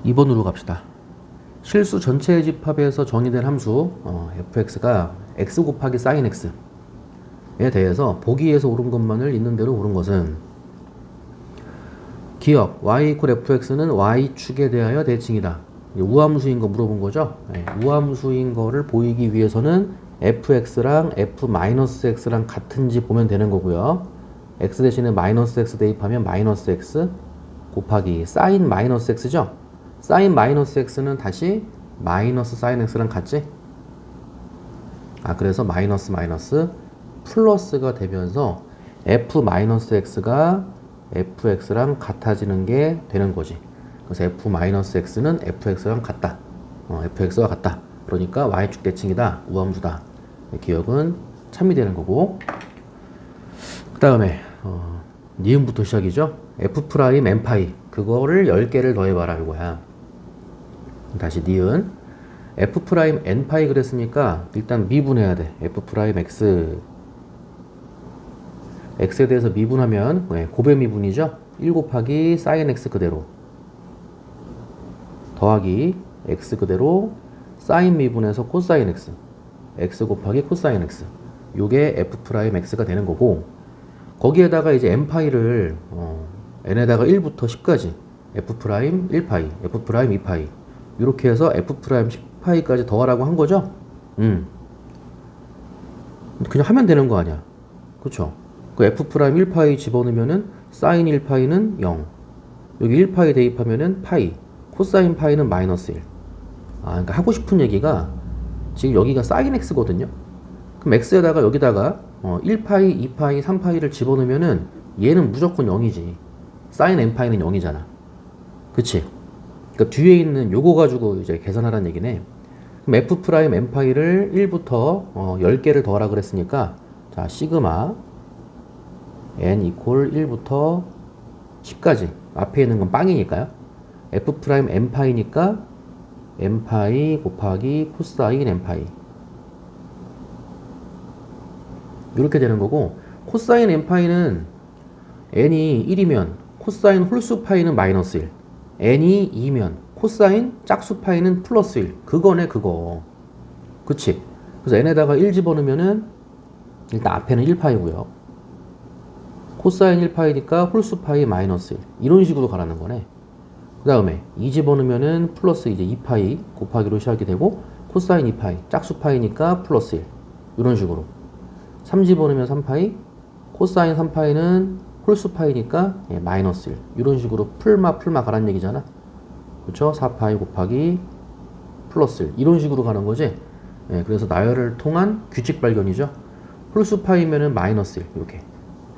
2번으로 갑시다. 실수 전체의 집합에서 정의된 함수 fx가 x 곱하기 sin x에 대해서 보기에서 옳은 것만을 있는 대로 옳은 것은 기억 y 이퀄 fx는 y축에 대하여 대칭이다. 우함수인 거 물어본 거죠. 네, 우함수인 거를 보이기 위해서는 fx랑 f-x랑 같은지 보면 되는 거고요. x 대신에 마이너스 x 대입하면 마이너스 x 곱하기 sin 마이너스 x죠. sin 마이너스 x는 다시 마이너스 sin x랑 같지? 그래서 마이너스 마이너스 플러스가 되면서 f 마이너스 x가 fx랑 같아지는 게 되는 거지. 그래서 f 마이너스 x는 fx랑 같다. fx와 같다. 그러니까 y축 대칭이다. 우함수다. 기억은 참이 되는 거고. 그 다음에 니은부터 시작이죠. f 프라임 n 파이 그거를 10개를 더해봐라 이거야. 다시 니은 f 프라임 n 파이 그랬으니까 일단 미분해야 돼. f 프라임 x x에 대해서 미분하면 고배 미분이죠. 1 곱하기 sin x 그대로 더하기 x 그대로 sin 미분해서 코사인 x x 곱하기 코사인 x 요게 f 프라임 x가 되는 거고, 거기에다가 이제 n파이를 n에다가 1부터 10까지 f 프라임 1파이 f 프라임 2파이 이렇게 해서 f 프라임 10파이까지 더하라고 한 거죠. 그냥 하면 되는 거 아니야. 그쵸? 그 f 프라임 1파이 집어넣으면은 사인 1파이는 0, 여기 1파이 대입하면은 파이, 코사인 파이는 마이너스 1. 그러니까 하고 싶은 얘기가 지금 여기가 사인 x거든요. 그럼 x에다가 여기다가 1파이, 2파이, 3파이를 집어넣으면은 얘는 무조건 0이지. 사인 n파이는 0이잖아. 그치? 그러니까 뒤에 있는 요거 가지고 이제 계산하라는 얘기네. 그럼 f 프라임 n파이를 1부터 10개를 더하라 그랬으니까, 자, 시그마 n 이퀄 1부터 10까지 앞에 있는 건 빵이니까요. f 프라임 n파이니까 n파이 곱하기 코사인 n파이 이렇게 되는 거고, 코사인 n파이는 n이 1이면 코사인 홀수 파이는 마이너스 1, n이 2면 코사인 짝수 파이는 플러스 1. 그거네 그거. 그치? 그래서 n에다가 1 집어넣으면은 일단 앞에는 1파이고요 코사인 1파이니까 홀수 파이 마이너스 1. 이런 식으로 가라는 거네. 그 다음에 2 집어넣으면은 플러스 이제 2파이 곱하기로 시작이 되고, 코사인 2파이 짝수 파이니까 플러스 1. 이런 식으로 3 집어넣으면 3파이, 코사인 3파이는 홀수 파이니까 마이너스 1. 이런 식으로 풀마 가라는 얘기잖아. 그쵸? 4파이 곱하기 플러스 1. 이런 식으로 가는 거지. 그래서 나열을 통한 규칙 발견이죠. 홀수 파이면은 마이너스 1 이렇게,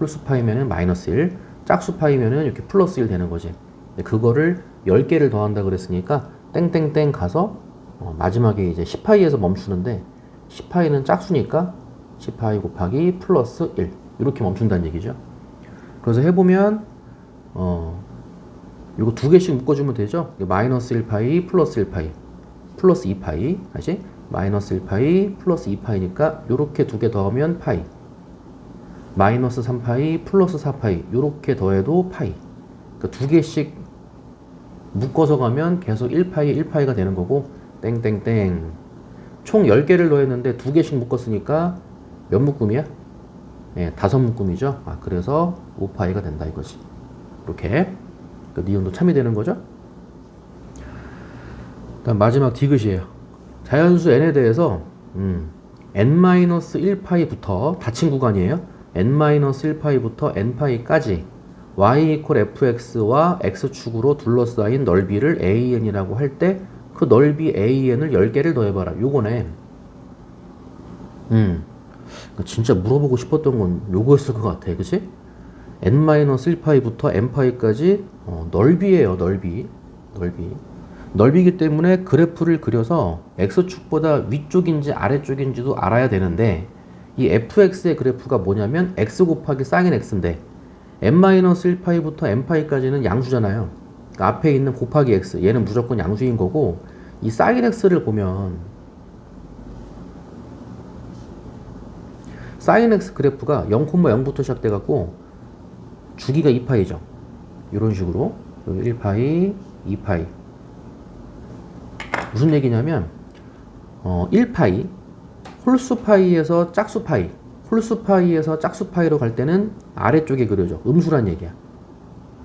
홀수 파이면은 마이너스 1, 짝수 파이면은 이렇게 플러스 1 되는 거지. 그거를 10개를 더한다 그랬으니까 땡땡땡 가서 마지막에 이제 10파이에서 멈추는데, 10파이는 짝수니까 10파이 곱하기 플러스 1 이렇게 멈춘다는 얘기죠. 그래서 해보면 이거 두 개씩 묶어주면 되죠. 마이너스 1파이 플러스 1파이 플러스 2파이, 다시 마이너스 1파이 플러스 2파이니까 요렇게 두 개 더하면 파이, 마이너스 3파이 플러스 4파이 요렇게 더해도 파이. 그러니까 두 개씩 묶어서 가면 계속 1파이 1파이가 되는 거고, 땡땡땡 총 10개를 더했는데 두 개씩 묶었으니까 몇 묶음이야? 5묶음이죠. 그래서 5파이가 된다 이거지. 이렇게 니은도 참이 되는 거죠. 다음 마지막 디귿이에요. 자연수 n에 대해서 n-1파이부터 닫힌 구간이에요. n-1파이부터 n파이까지 y 이퀄 fx와 x축으로 둘러싸인 넓이를 an이라고 할 때 그 넓이 an을 10개를 더해봐라. 요거네. 진짜 물어보고 싶었던 건 요거였을 것 같아. 그치? n-1파이부터 n파이까지 넓이에요. 넓이기 때문에 그래프를 그려서 x축보다 위쪽인지 아래쪽인지도 알아야 되는데, 이 fx의 그래프가 뭐냐면 x 곱하기 sin x인데 n-1파이부터 n파이까지는 양수잖아요. 그러니까 앞에 있는 곱하기 x, 얘는 무조건 양수인 거고, 이 sin x를 보면 sin x 그래프가 0,0부터 시작돼갖고 주기가 2파이죠. 이런 식으로 1파이, 2파이 무슨 얘기냐면 1파이 홀수파이에서 짝수파이 홀수파이에서 짝수파이로 갈 때는 아래쪽에 그려져. 음수란 얘기야.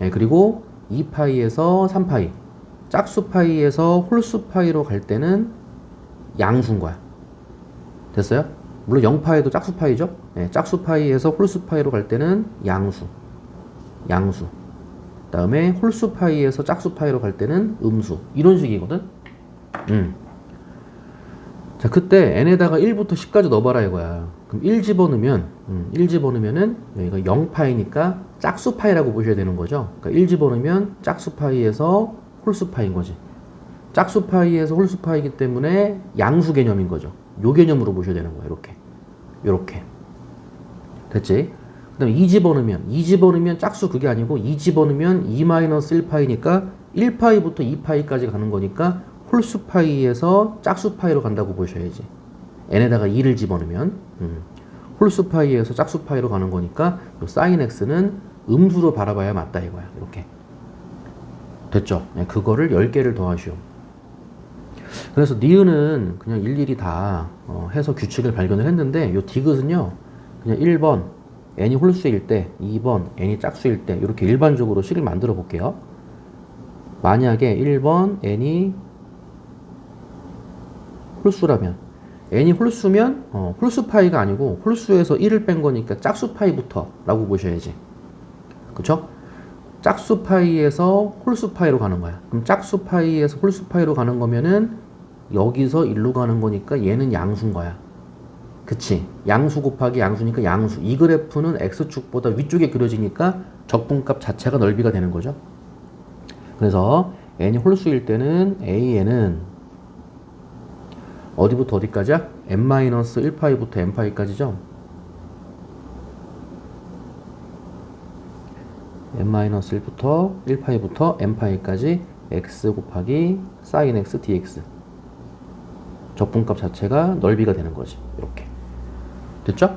예, 그리고 2파이에서 3파이 짝수파이에서 홀수파이로 갈 때는 양수인 거야. 됐어요? 물론 0파이도 짝수파이죠. 예, 짝수파이에서 홀수파이로 갈 때는 양수. 그 다음에 홀수파이에서 짝수파이로 갈 때는 음수. 이런 식이거든. 자, 그때 n에다가 1부터 10까지 넣어봐라 이거야. 그럼 1 집어넣으면 1 집어넣으면은 여기가 0파이니까 짝수파이라고 보셔야 되는 거죠. 그러니까 1 집어넣으면 짝수파이에서 홀수파이인 거지. 짝수파이에서 홀수파이기 때문에 양수 개념인 거죠. 요 개념으로 보셔야 되는 거야. 요렇게 됐지? 그 다음에 2 집어넣으면 짝수 그게 아니고 2 집어넣으면 2-1파이니까 1파이부터 2파이까지 가는 거니까 홀수파이에서 짝수파이로 간다고 보셔야지. n에다가 2를 집어넣으면 홀수파이에서 짝수파이로 가는 거니까 요 sin x는 음수로 바라봐야 맞다 이거야. 이렇게 됐죠? 네, 그거를 10개를 더하시오. 그래서 니은은 그냥 일일이 다 해서 규칙을 발견을 했는데 요 디귿은요 그냥 1번 n이 홀수일 때, 2번 n이 짝수일 때 이렇게 일반적으로 식을 만들어 볼게요. 만약에 1번 n이 홀수라면 n이 홀수면 홀수파이가 아니고 홀수에서 1을 뺀 거니까 짝수파이부터 라고 보셔야지. 그쵸? 짝수파이에서 홀수파이로 가는 거야. 그럼 짝수파이에서 홀수파이로 가는 거면은 여기서 일로 가는 거니까 얘는 양수인 거야. 그치? 양수 곱하기 양수니까 양수. 이 그래프는 x축보다 위쪽에 그려지니까 적분값 자체가 넓이가 되는 거죠. 그래서 n이 홀수일 때는 an은 어디부터 어디까지야? n-1파이부터 n파이까지죠? n-1부터 1파이부터 n파이까지 x 곱하기 sin x dx 적분값 자체가 넓이가 되는 거지. 이렇게 됐죠?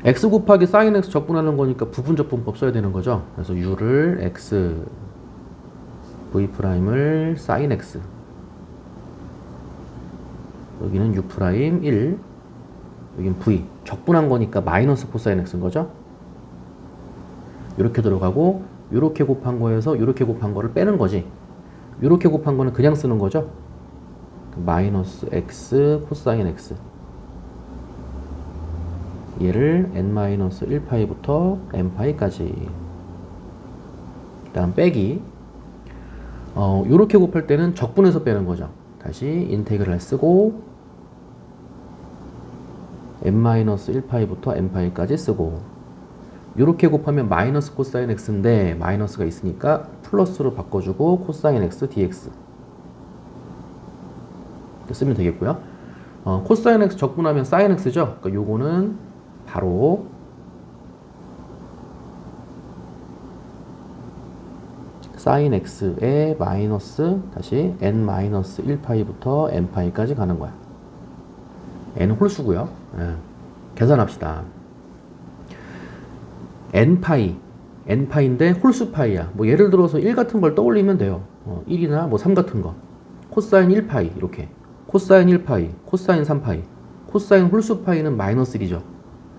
x 곱하기 sin x 적분하는 거니까 부분적분법 써야 되는 거죠. 그래서 u를 x v'을 sin x 여기는 u' 1 여기는 v 적분한 거니까 마이너스 코사인 x인 거죠. 이렇게 들어가고 이렇게 곱한 거에서 이렇게 곱한 거를 빼는 거지. 이렇게 곱한 거는 그냥 쓰는 거죠. 마이너스 x 코사인 x 얘를 n-1파이부터 n파이까지 그 다음 빼기 요렇게 곱할 때는 적분해서 빼는 거죠. 다시 인테그랄 쓰고 n-1파이부터 n파이까지 쓰고 요렇게 곱하면 마이너스 코사인 x인데 마이너스가 있으니까 플러스로 바꿔주고 코사인 x dx 쓰면 되겠고요. 코사인 x 적분하면 사인 x죠. 그러니까 요거는 바로 사인 x의 마이너스 다시 n-1파이부터 n파이까지 가는 거야. n은 홀수고요. 예. 계산합시다. n파이인데 홀수파이야. 뭐 예를 들어서 1 같은 걸 떠올리면 돼요. 1이나 뭐 3 같은 거. 코사인 1파이 이렇게. 코사인 1파이, 코사인 3파이. 코사인 홀수파이는 마이너스 1이죠.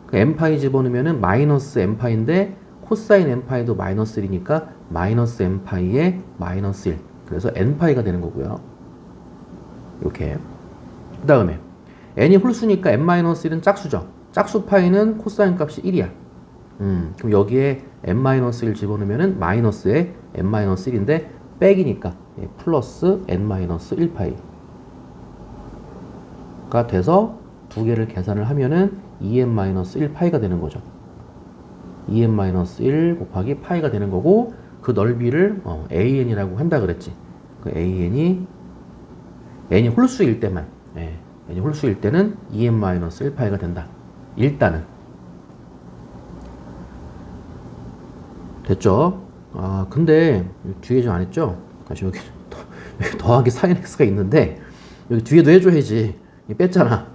그 n파이 집어넣으면은 마이너스 n파이인데 코사인 n파이도 마이너스 1이니까 마이너스 n파이에 마이너스 1. 그래서 n파이가 되는 거고요. 이렇게. 그 다음에 n이 홀수니까 n-1은 짝수죠. 짝수파이는 코사인 값이 1이야. 그럼 여기에 n-1 집어넣으면은 마이너스에 n-1인데 빼기니까 플러스 n-1파이가 돼서 두 개를 계산을 하면은 2n-1파이가 되는 거죠. 2n-1 곱하기 파이가 되는 거고 그 넓이를 an이라고 한다 그랬지. 그 n이 홀수일 때만 n이 홀수일 때는 2n-1파이가 된다. 일단은 됐죠? 아 근데 뒤에 좀 안 했죠? 다시 여기 더하기 sin x가 있는데 여기 뒤에도 해줘야지. 뺐잖아.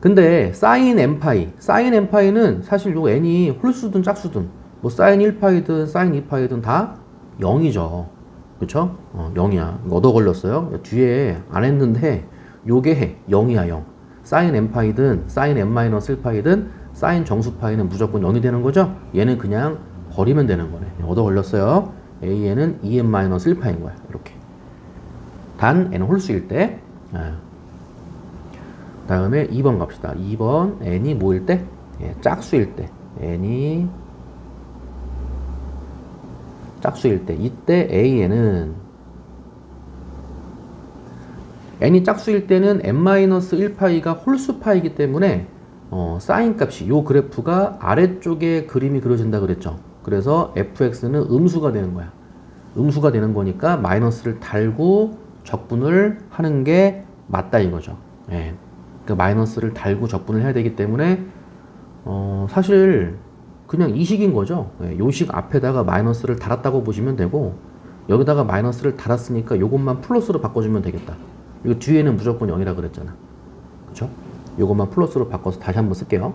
근데 sin n파이는 사실 요 n이 홀수든 짝수든 뭐 sin 1파이든 sin 2파이든 다 0이죠. 그쵸? 0이야. 얻어 걸렸어요. 뒤에 안 했는데 요게 해. 0이야 0. 사인 n파이든 사인 n-1파이든 사인 정수파이는 무조건 0이 되는 거죠? 얘는 그냥 버리면 되는 거네. 얻어 걸렸어요. a는 2n-1파인 거야. 이렇게. 단 n은 홀수일 때. 다음에 2번 갑시다. 2번 n이 뭐일 때? 예, 짝수일 때. n이 짝수일 때. 이때 an은 n이 짝수일 때는 n-1파이가 홀수파이기 때문에 사인 값이 요 그래프가 아래쪽에 그림이 그려진다 그랬죠. 그래서 fx는 음수가 되는 거야. 음수가 되는 거니까 마이너스를 달고 적분을 하는 게 맞다 이거죠. 예. 그러니까 마이너스를 달고 적분을 해야 되기 때문에 사실 그냥 이 식인 거죠. 예. 요 식 앞에다가 마이너스를 달았다고 보시면 되고 여기다가 마이너스를 달았으니까 요것만 플러스로 바꿔주면 되겠다. 이거 뒤에는 무조건 0이라 그랬잖아. 그쵸? 요것만 플러스로 바꿔서 다시 한번 쓸게요.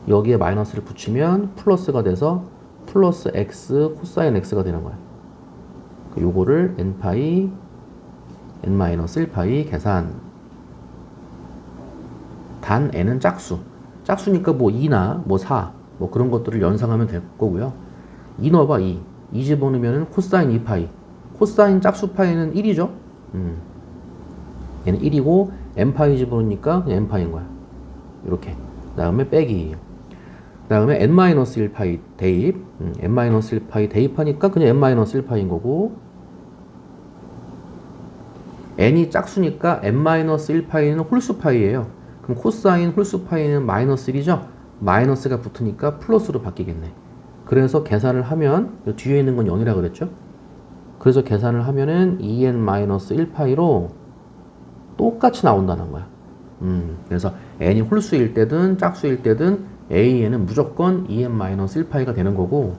여기에 마이너스를 붙이면 플러스가 돼서 플러스 x 코사인 x가 되는 거야. 요거를 n파이 n-1파이 계산. 단 n은 짝수. 짝수니까 뭐 2나 뭐 4, 뭐 그런 것들을 연상하면 될 거고요. 2 넣어봐 2. 2 집어넣으면 코사인 2파이. 코사인 짝수파이는 1이죠. 얘는 1이고 n파이 집어넣으니까 그냥 n파이인 거야. 이렇게. 그 다음에 빼기. 그 다음에 n-1파이 대입. n-1파이 대입하니까 그냥 n-1파이인 거고 n이 짝수니까 n-1파이는 홀수파이예요. 그럼 코사인 홀수파이는 마이너스 1이죠? 마이너스가 붙으니까 플러스로 바뀌겠네. 그래서 계산을 하면 뒤에 있는 건 0이라고 그랬죠? 그래서 계산을 하면은 2n-1파이로 똑같이 나온다는 거야. 그래서 n이 홀수일 때든 짝수일 때든 a에는 무조건 2n-1파이가 되는 거고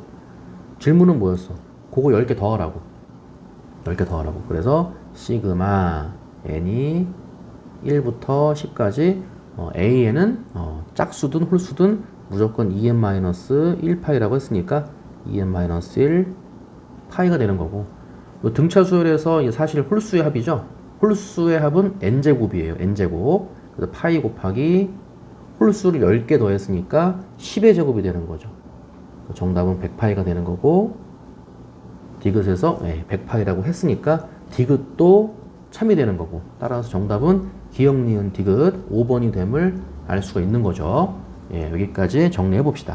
질문은 뭐였어? 그거 10개 더 하라고. 10개 더 하라고. 그래서 시그마 n이 1부터 10까지 a에는 짝수든 홀수든 무조건 2n-1파이라고 했으니까 2n-1 파이가 되는 거고 등차수열에서 사실 홀수의 합이죠. 홀수의 합은 n제곱이에요. n제곱. 그래서 파이 곱하기 홀수를 10개 더했으니까 10의 제곱이 되는 거죠. 정답은 100파이가 되는 거고 디귿에서 100파이라고 했으니까 디귿도 참이 되는 거고 따라서 정답은 기역, 니은, 디귿 5번이 됨을 알 수가 있는 거죠. 예, 여기까지 정리해 봅시다.